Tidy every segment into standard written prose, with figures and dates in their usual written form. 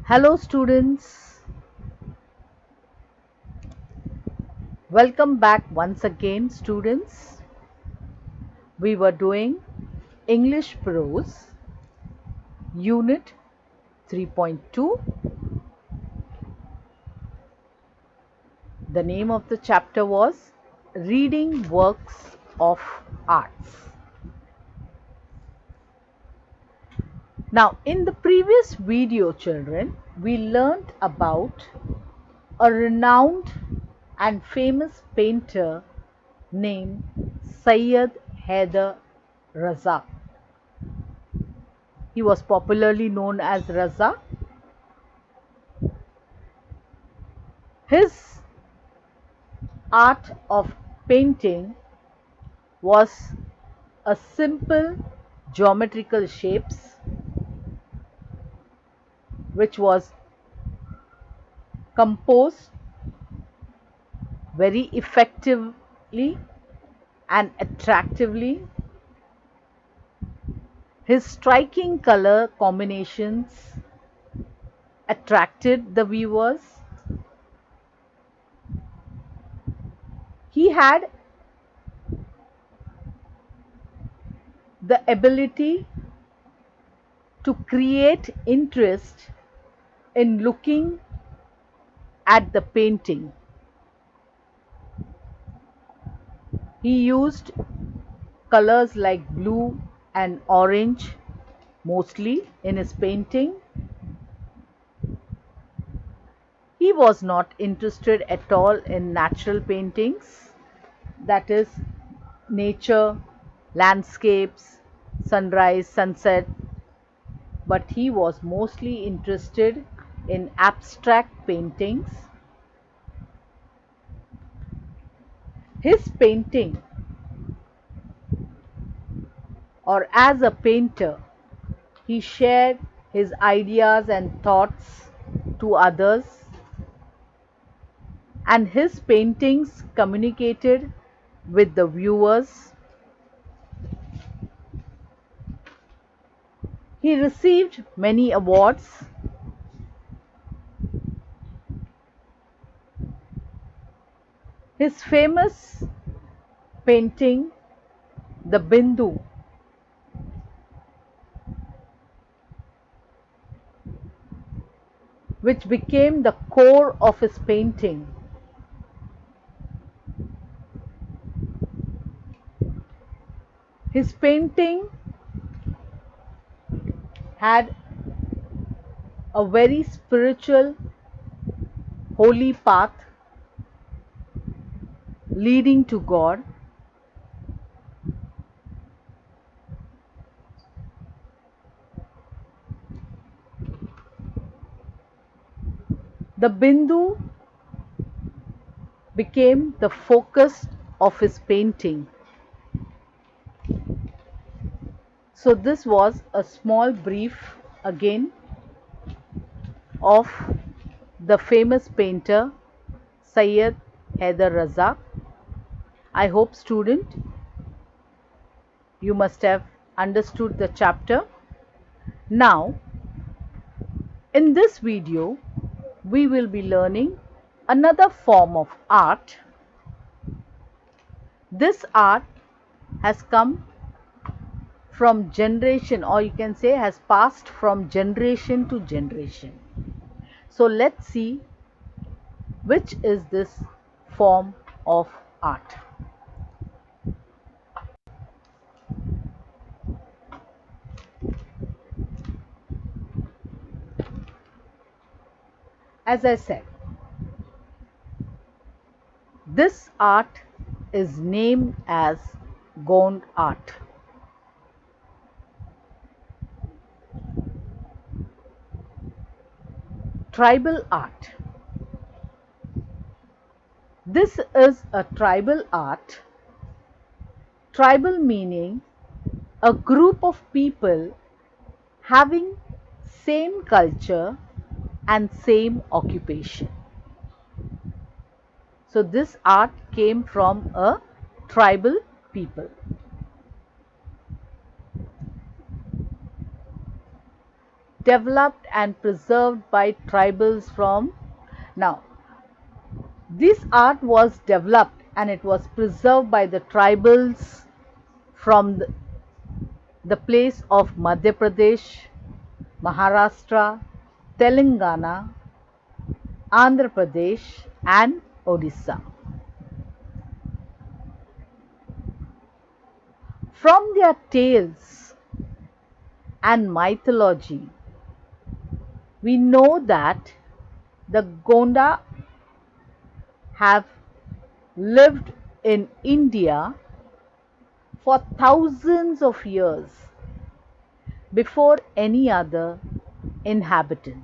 Hello students, welcome back once again students. We were doing English Prose Unit 3.2. The name of the chapter was Reading Works of Arts. Now in the previous video children, we learnt about a renowned and famous painter named Syed Haider Raza. He was popularly known as Raza. His art of painting was a simple geometrical shapes which was composed very effectively and attractively. His striking color combinations attracted the viewers. He had the ability to create interest in looking at the painting. He used colors like blue and orange mostly in his painting. He was not interested at all in natural paintings, that is, nature, landscapes, sunrise, sunset, but he was mostly interested in abstract paintings. His painting, or as a painter, he shared his ideas and thoughts to others, and his paintings communicated with the viewers. He received many awards. His famous painting, the Bindu, which became the core of his painting, his painting had a very spiritual, holy path leading to God. The Bindu became the focus of his painting. So this was a small brief again of the famous painter Syed Haider Raza. I hope student you must have understood the chapter. Now in this video we will be learning another form of art. This art has come from generation, or you can say has passed from generation to generation. So let's see which is this form of art. As I said, this art is named as Gond art. Tribal art. This is a tribal art. Tribal meaning a group of people having same culture and same occupation. So this art came from a tribal people. developed and preserved by tribals from. Now, this art was developed and it was preserved by the tribals from the place of Madhya Pradesh, Maharashtra, Telangana, Andhra Pradesh, and Odisha. From their tales and mythology, we know that the Gonda have lived in India for thousands of years before any other inhabitant.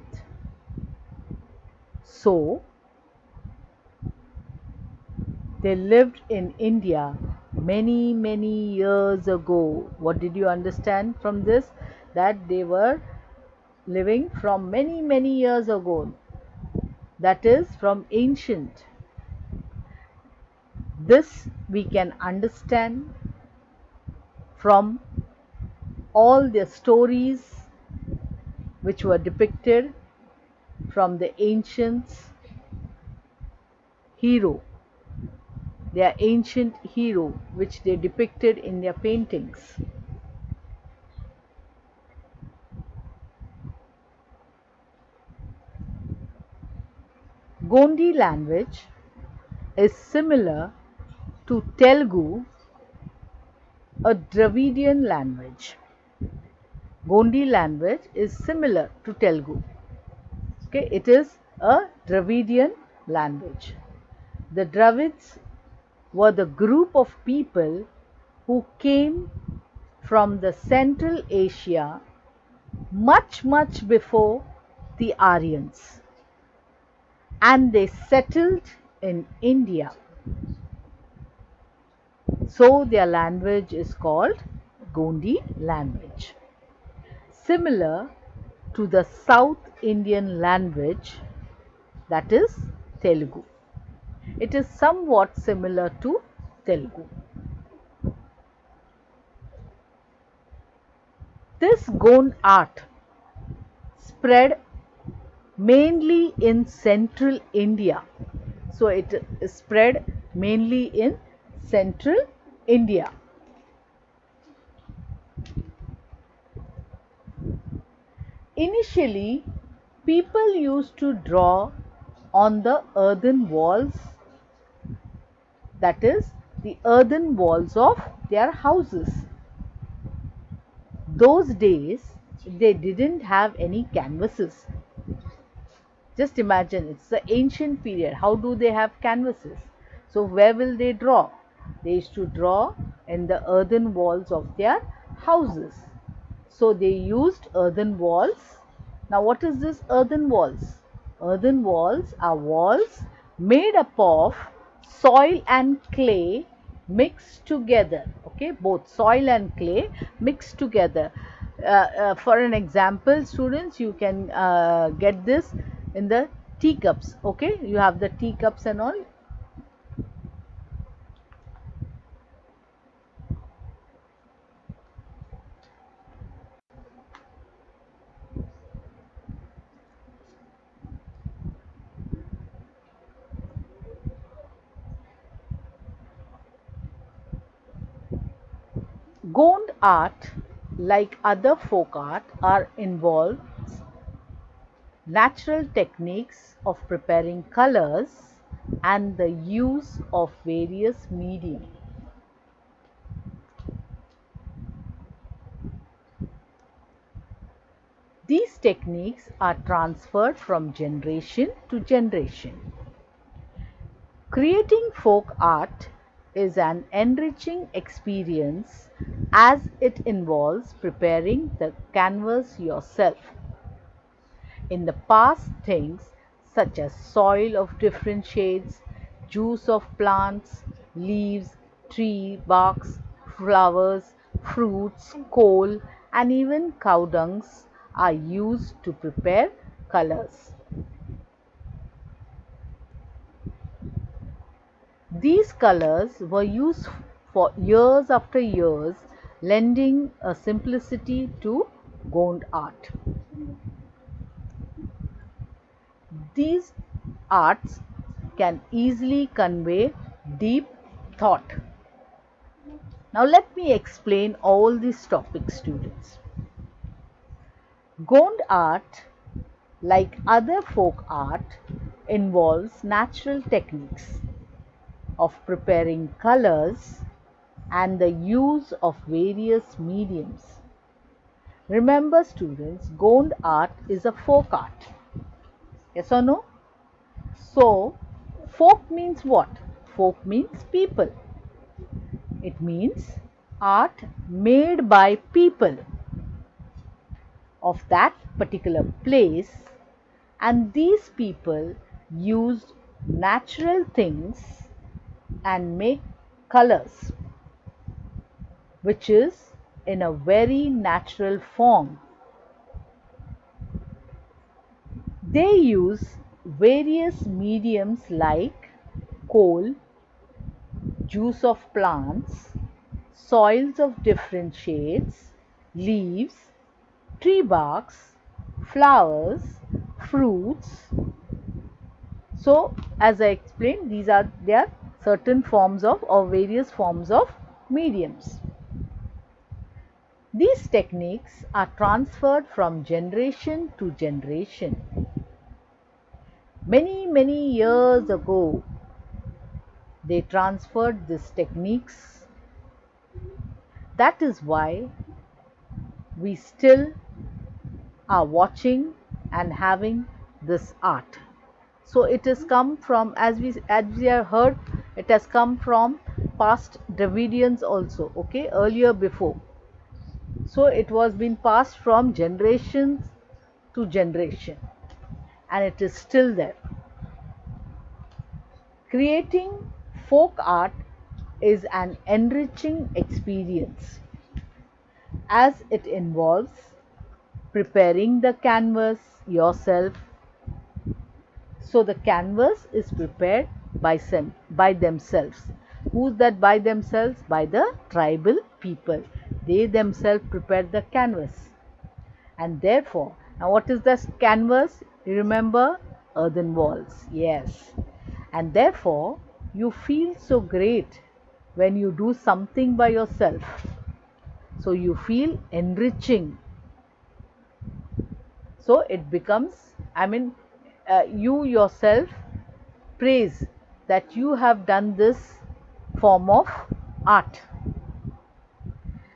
So, they lived in India many years ago. What did you understand from this? That they were living from many years ago. That is from ancient. This we can understand from all the stories which were depicted from the ancients hero, their ancient hero which they depicted in their paintings. Gondi language is similar to Telugu, a Dravidian language. Gondi language is similar to Telugu. Okay, it is a Dravidian language. The Dravids were the group of people who came from the Central Asia much before the Aryans, and they settled in India. So their language is called Gondi language. Similar to the South Indian language, that is Telugu. It is somewhat similar to Telugu. This Gond art spread mainly in central India. So it is spread mainly in central India. Initially, people used to draw on the earthen walls, that is, the earthen walls of their houses. Those days, they didn't have any canvases. Just imagine, it's the ancient period. How do they have canvases? So, where will they draw? They used to draw in the earthen walls of their houses. So, they used earthen walls. Now, what is this earthen walls? Earthen walls are walls made up of soil and clay mixed together. Okay, both soil and clay mixed together. For an example, students, you can get this in the teacups. Okay, you have the teacups and all. Gond art, like other folk art, involves natural techniques of preparing colors and the use of various media. These techniques are transferred from generation to generation. Creating folk art is an enriching experience as it involves preparing the canvas yourself. In the past, things such as soil of different shades, juice of plants, leaves, tree barks, flowers, fruits, coal, and even cow dungs are used to prepare colors. These colors were used for years after years, lending a simplicity to Gond art. These arts can easily convey deep thought. Now let me explain all these topics, students. Gond art, like other folk art, involves natural techniques of preparing colors and the use of various mediums. Remember, students, Gond art is a folk art. Yes or no? So, folk means what? Folk means people. It means art made by people of that particular place, and these people used natural things and make colors, which is in a very natural form. They use various mediums like coal, juice of plants, soils of different shades, leaves, tree barks, flowers, fruits. So, as I explained, there are certain forms of or various forms of mediums. These techniques are transferred from generation to generation. Many years ago, they transferred these techniques. That is why we still are watching and having this art. So it has come from, as we have heard, it has come from past Dravidians also, okay, earlier before. So it was been passed from generations to generation, and it is still there. Creating folk art is an enriching experience as it involves preparing the canvas yourself. So the canvas is prepared by themselves. Who's that by themselves? By the tribal people. They themselves prepared the canvas. And therefore, now what is this canvas? You remember? Earthen walls. Yes. And therefore, you feel so great when you do something by yourself. So you feel enriching. So it becomes, you yourself praise that you have done this form of art.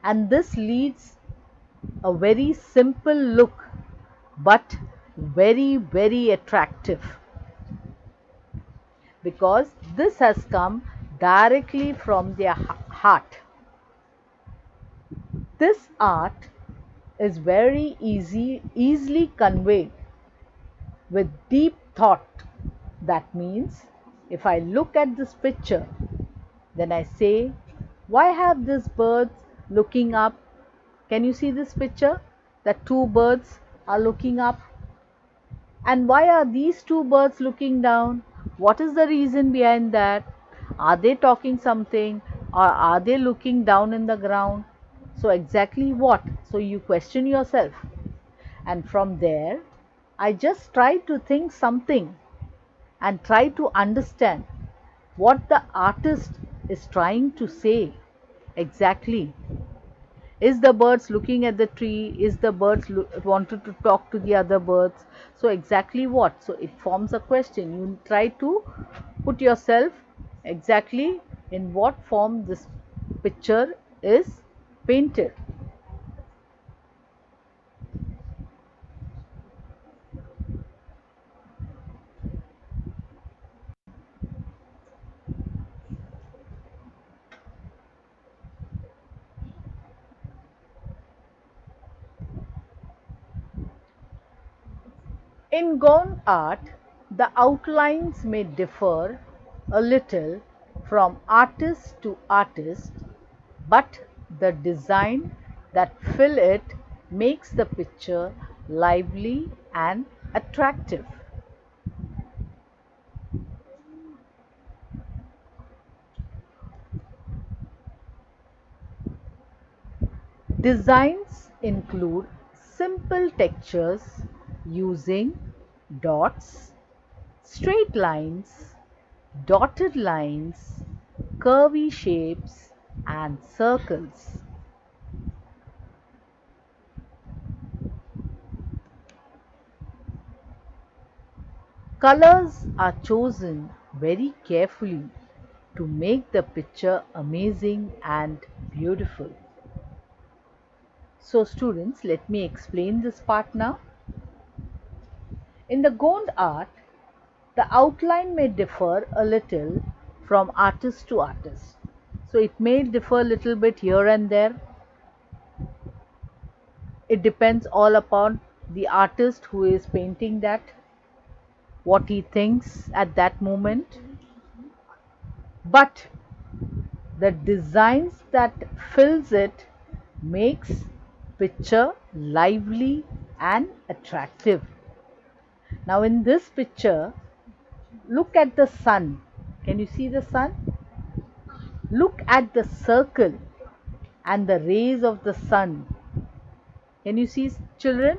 And this leads a very simple look, but very attractive, because this has come directly from their heart. This art is very easily conveyed with deep thought. That means if I look at this picture, then I say, why have these birds looking up? Can you see this picture? That two birds are looking up. And why are these two birds looking down? What is the reason behind that? Are they talking something, or are they looking down in the ground? So exactly what? So you question yourself. And from there, I just try to think something and try to understand what the artist is trying to say exactly. Is the birds looking at the tree? Is the birds wanted to talk to the other birds? So exactly what? So it forms a question. You try to put yourself exactly in what form this picture is painted. In Gone art, the outlines may differ a little from artist to artist, but the design that fill it makes the picture lively and attractive. Designs include simple textures using dots, straight lines, dotted lines, curvy shapes and circles. Colors are chosen very carefully to make the picture amazing and beautiful. So students, let me explain this part now. In the Gond art, the outline may differ a little from artist to artist. So it may differ a little bit here and there. It depends all upon the artist who is painting that, what he thinks at that moment. But the designs that fills it makes picture lively and attractive. Now in this picture, look at the sun. Can you see the sun? Look at the circle and the rays of the sun. Can you see, children?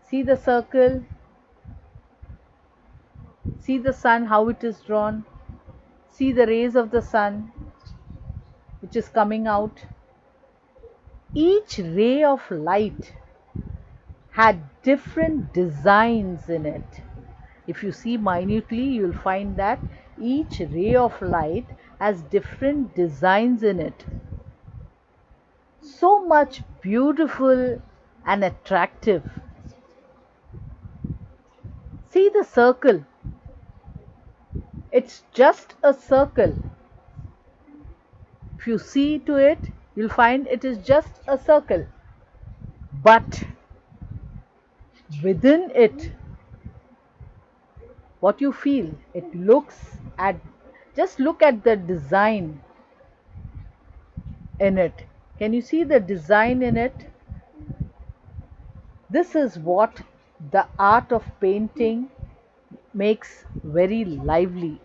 See the circle. See the sun, how it is drawn. See the rays of the sun which is coming out. Each ray of light had different designs in it. If you see minutely, you will find that each ray of light has different designs in it. So much beautiful and attractive. See the circle. It's just a circle. If you see to it, you'll find it is just a circle. But within it, what you feel, it looks at, just look at the design in it. Can you see the design in it? This is what the art of painting makes very lively.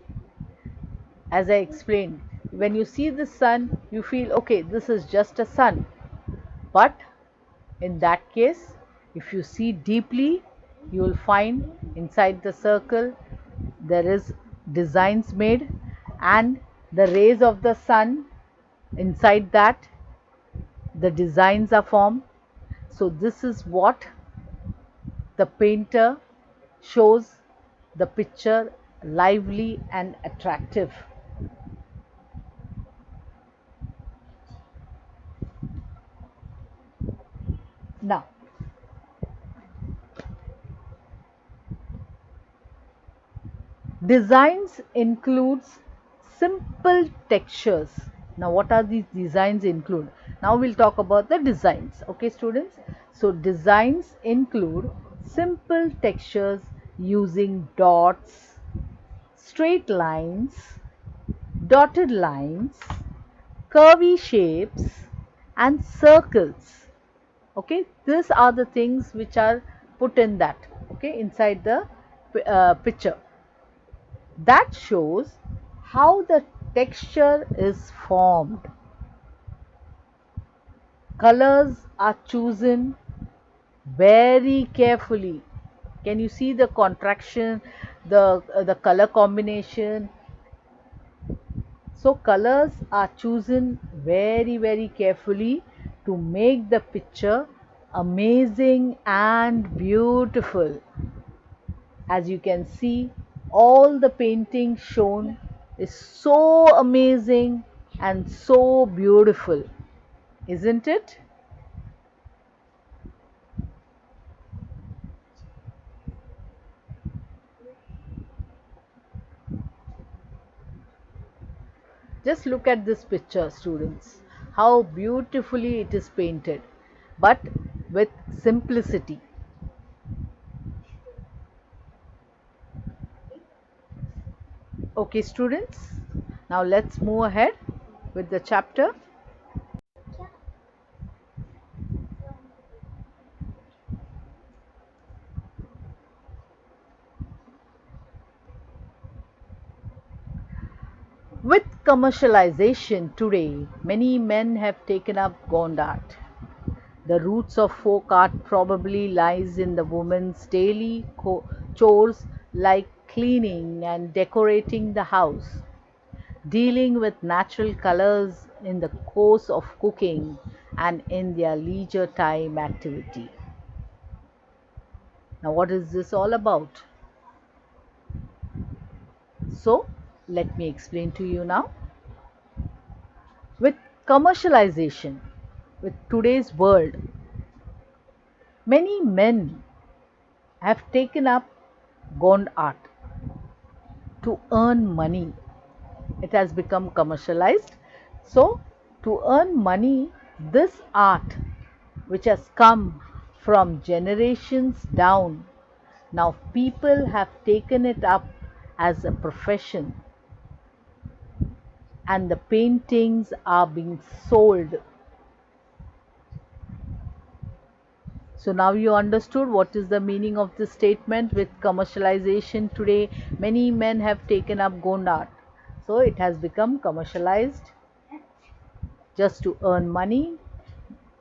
As I explained, when you see the sun, you feel, okay, this is just a sun. But in that case, if you see deeply, you will find inside the circle there is designs made, and the rays of the sun, inside that the designs are formed. So this is what the painter shows the picture lively and attractive. Now, designs includes simple textures. Now what are these designs include? Now we'll talk about the designs. Okay students, so designs include simple textures using dots, straight lines, dotted lines, curvy shapes and circles. Okay, these are the things which are put in that, okay, inside the picture. That shows how the texture is formed. Colors are chosen very carefully. Can you see the contraction, the color combination? So colors are chosen very carefully to make the picture amazing and beautiful. As you can see, all the painting shown is so amazing and so beautiful, isn't it? Just look at this picture, students, how beautifully it is painted, but with simplicity. Okay students, now let's move ahead with the chapter. With commercialization today, many men have taken up Gond art. The roots of folk art probably lies in the woman's daily chores like cleaning and decorating the house, dealing with natural colors in the course of cooking and in their leisure time activity. Now, what is this all about? So, let me explain to you now. With commercialization, with today's world, many men have taken up gond art to earn money. It has become commercialized. So, to earn money, this art, which has come from generations down, now people have taken it up as a profession, and the paintings are being sold. So now you understood what is the meaning of this statement. With commercialization today, many men have taken up gond art. So it has become commercialized just to earn money.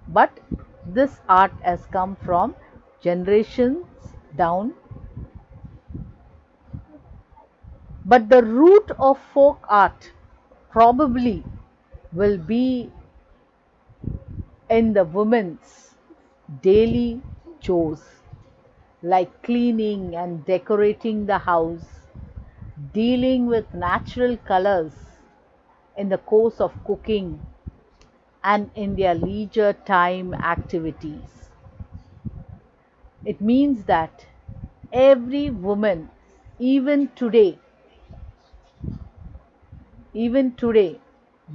But this art has come from generations down. But the root of folk art probably will be in the women's daily chores, like cleaning and decorating the house, dealing with natural colors in the course of cooking and in their leisure time activities. It means that every woman, even today, even today,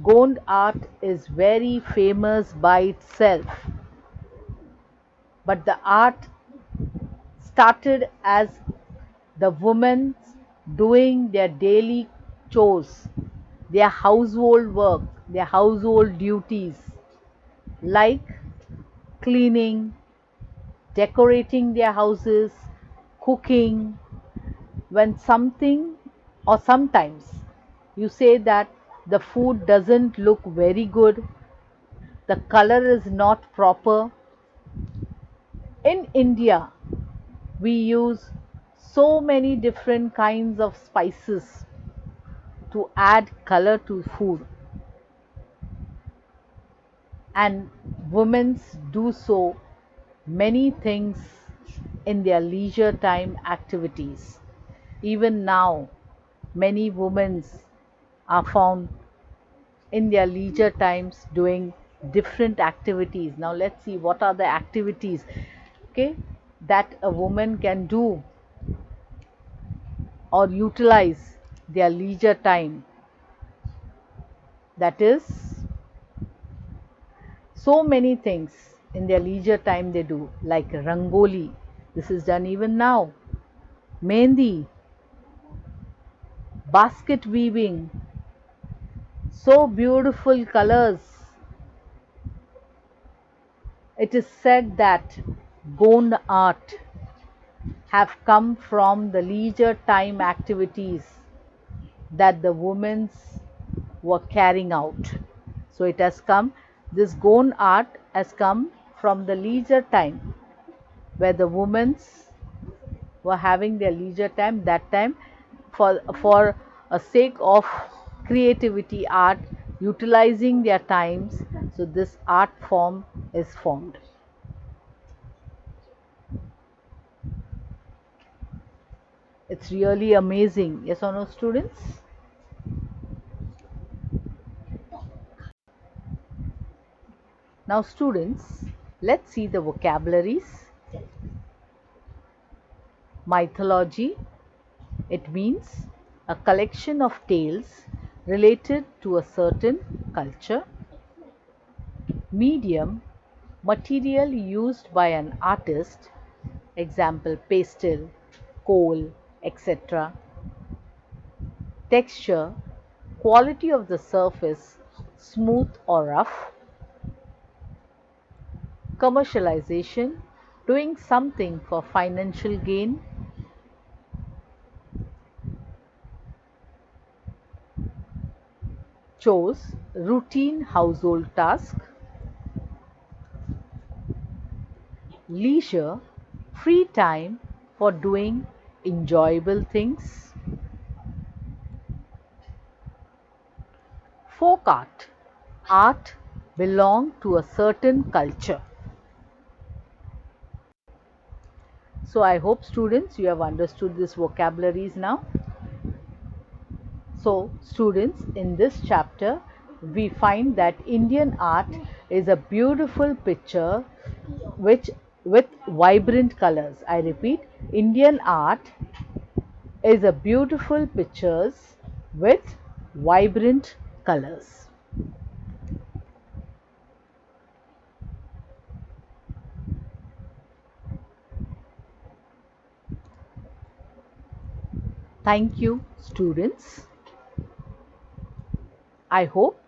Gond art is very famous by itself. But the art started as the women doing their daily chores, their household work, their household duties, like cleaning, decorating their houses, cooking. When something, or sometimes you say that the food doesn't look very good, the color is not proper. In India, we use so many different kinds of spices to add color to food, and women do so many things in their leisure time activities. Even now, many women are found in their leisure times doing different activities. Now let's see what are the activities, okay, that a woman can do or utilize their leisure time. That is, so many things in their leisure time they do, like rangoli. This is done even now. Mehndi, basket weaving, so beautiful colors. It is said that Gond art have come from the leisure time activities that the women were carrying out. So it has come, this Gond art has come from the leisure time where the women were having their leisure time, that time for a sake of creativity art, utilizing their times. So this art form is formed. It's really amazing, yes or no, students? Now students, let's see the vocabularies. Mythology, it means a collection of tales related to a certain culture. Medium, material used by an artist, example pastel, coal, etc. Texture, quality of the surface, smooth or rough. Commercialization, doing something for financial gain. Chores, routine household task. Leisure, free time for doing enjoyable things. Folk art. Art belong to a certain culture. So I hope students you have understood these vocabularies now. So students, in this chapter we find that Indian art is a beautiful picture which with vibrant colors. I repeat, Indian art is a beautiful pictures with vibrant colors. Thank you students. I hope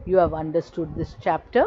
you have understood this chapter.